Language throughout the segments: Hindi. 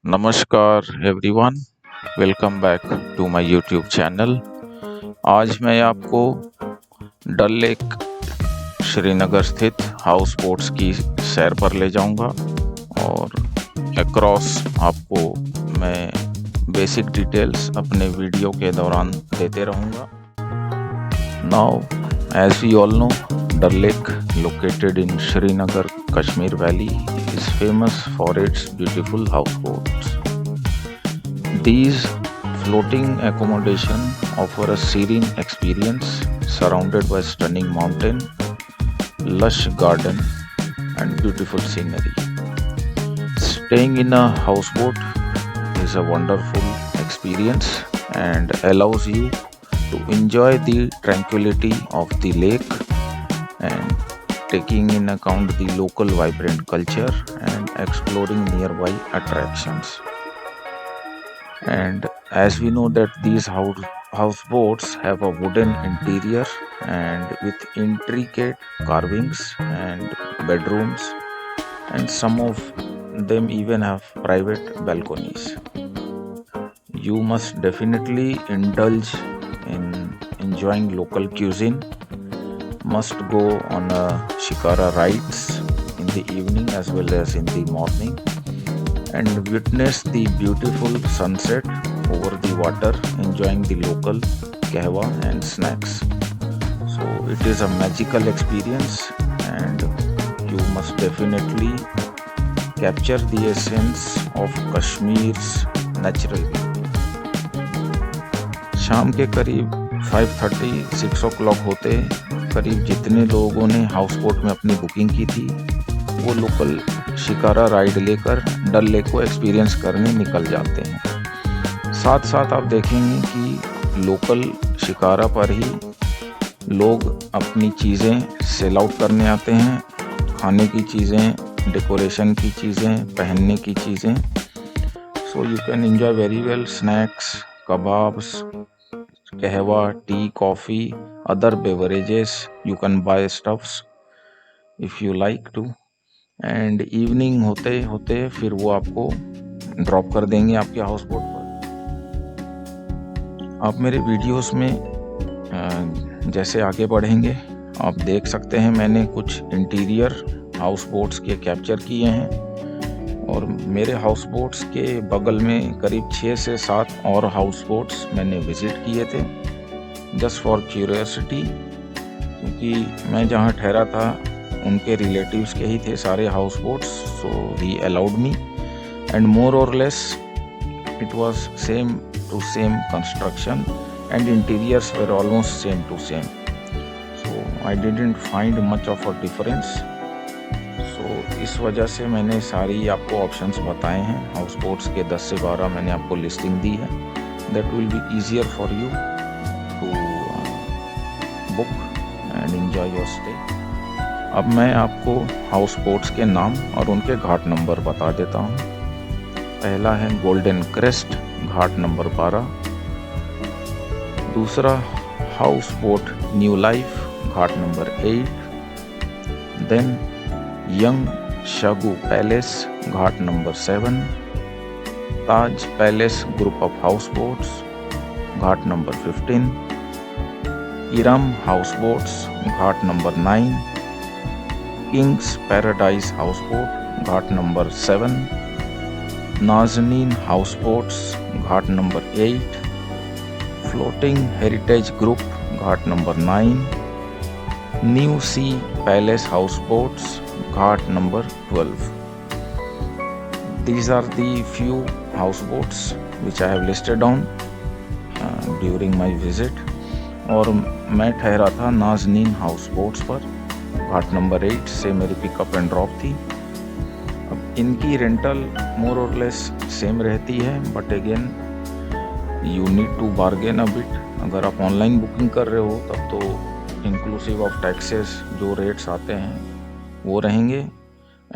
नमस्कार everyone, welcome back to my YouTube channel. आज मैं आपको डल लेक श्रीनगर स्थित हाउस बोट्स की सैर पर ले जाऊंगा और अक्रॉस आपको मैं बेसिक डिटेल्स अपने वीडियो के दौरान देते रहूंगा। Now as we all know, Dal lake located in Srinagar, Kashmir Valley is famous for its beautiful houseboats. These floating accommodation offer a serene experience surrounded by stunning mountain, lush garden and beautiful scenery. Staying in a houseboat is a wonderful experience and allows you to enjoy the tranquility of the lake and taking in account the local vibrant culture and exploring nearby attractions. And as we know that these houseboats have a wooden interior and with intricate carvings and bedrooms, and some of them even have private balconies. You must definitely indulge in enjoying local cuisine, must go on shikara rides in the evening as well as in the morning and witness the beautiful sunset over the water, enjoying the local kahwa and snacks. So it is a magical experience and you must definitely capture the essence of Kashmir's natural beauty. शाम के करीब 5:30-6 o'clock होते करीब जितने लोगों ने हाउस बोट में अपनी बुकिंग की थी वो लोकल शिकारा राइड लेकर डल लेक को एक्सपीरियंस करने निकल जाते हैं। साथ साथ आप देखेंगे कि लोकल शिकारा पर ही लोग अपनी चीज़ें सेल आउट करने आते हैं, खाने की चीज़ें, डेकोरेशन की चीज़ें, पहनने की चीज़ें। So you can enjoy very well snacks, kebabs, कहवा, T, coffee, other beverages. You can buy stuffs if you like to. And evening होते होते फिर वो आपको ड्रॉप कर देंगे आपके हाउस बोट पर। आप मेरे वीडियोस में जैसे आगे बढ़ेंगे आप देख सकते हैं मैंने कुछ इंटीरियर हाउस बोट्स के कैप्चर किए हैं और मेरे हाउस बोट्स के बगल में करीब 6 से 7 और हाउस बोट्स मैंने विज़िट किए थे जस्ट फॉर क्यूरियोसिटी, क्योंकि मैं जहाँ ठहरा था उनके रिलेटिव्स के ही थे सारे house boats, so he allowed me and more or less it was same to same construction and interiors were almost same to same, so I didn't find much of a difference. So इस वजह से मैंने सारी आपको ऑप्शंस बताए हैं। हाउस बोट्स के 10 से 12 मैंने आपको लिस्टिंग दी है, that will be easier for you to book and enjoy your stay. अब मैं आपको हाउस बोट्स के नाम और उनके घाट नंबर बता देता हूँ। पहला है गोल्डन क्रेस्ट, घाट नंबर 12। दूसरा हाउस बोट न्यू लाइफ, घाट number 8। Then Young Shagoo Palace, घाट number 7। Taj Palace group of house boats, घाट नंबर 15। इरम हाउस बोट्स, घाट number 9। Kings Paradise house boat, घाट नंबर 7। नाजनीन हाउस बोट्स, घाट नंबर 8। फ्लोटिंग हेरिटेज ग्रुप, घाट number 9। New Sea Palace house boats, घाट number 12। These are the few houseboats which I have listed on during my visit. और मैं ठहरा था नाजनीन हाउस बोट्स पर, घाट नंबर 8 से मेरी पिकअप एंड ड्रॉप थी। अब इनकी rental more or less same रहती है, but again you need to bargain a bit. अगर आप ऑनलाइन बुकिंग कर रहे हो तब तो इंक्लूसिव ऑफ टैक्सेस जो रेट्स आते हैं वो रहेंगे।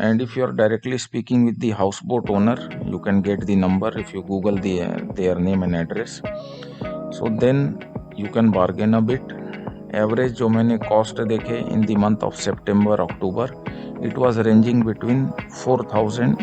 And if you are directly speaking with the houseboat owner, you can get the number if you Google their name and address, so then you can bargain a bit. Average जो मैंने कॉस्ट देखे in the month of September October, it was ranging between 4,000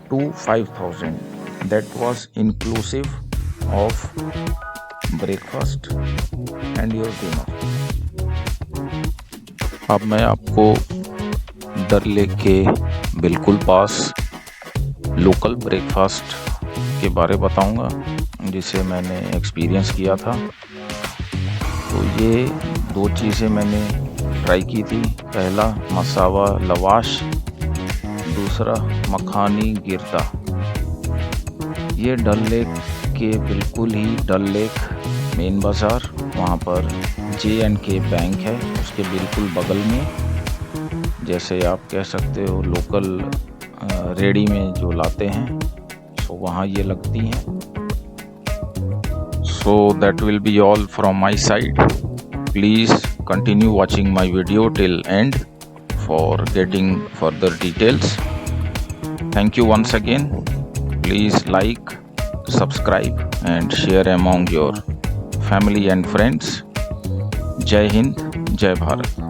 to 5,000 that was inclusive of breakfast and your dinner. अब मैं आपको डल लेक के बिल्कुल पास लोकल ब्रेकफास्ट के बारे बताऊंगा जिसे मैंने एक्सपीरियंस किया था। तो ये दो चीज़ें मैंने ट्राई की थी। पहला मसावा लवाश, दूसरा मखानी गिरदा। ये डल लेक के बिल्कुल ही डल लेक मेन बाज़ार, वहाँ पर J&K बैंक है, उसके बिल्कुल बगल में। जैसे आप कह सकते हो लोकल रेडी में जो लाते हैं, सो वहाँ ये लगती हैं। So that will be all from my side. Please continue watching my video till end for getting further details. Thank you once again. Please like, subscribe and share among your family and friends. Jai Hind, Jai Bharat.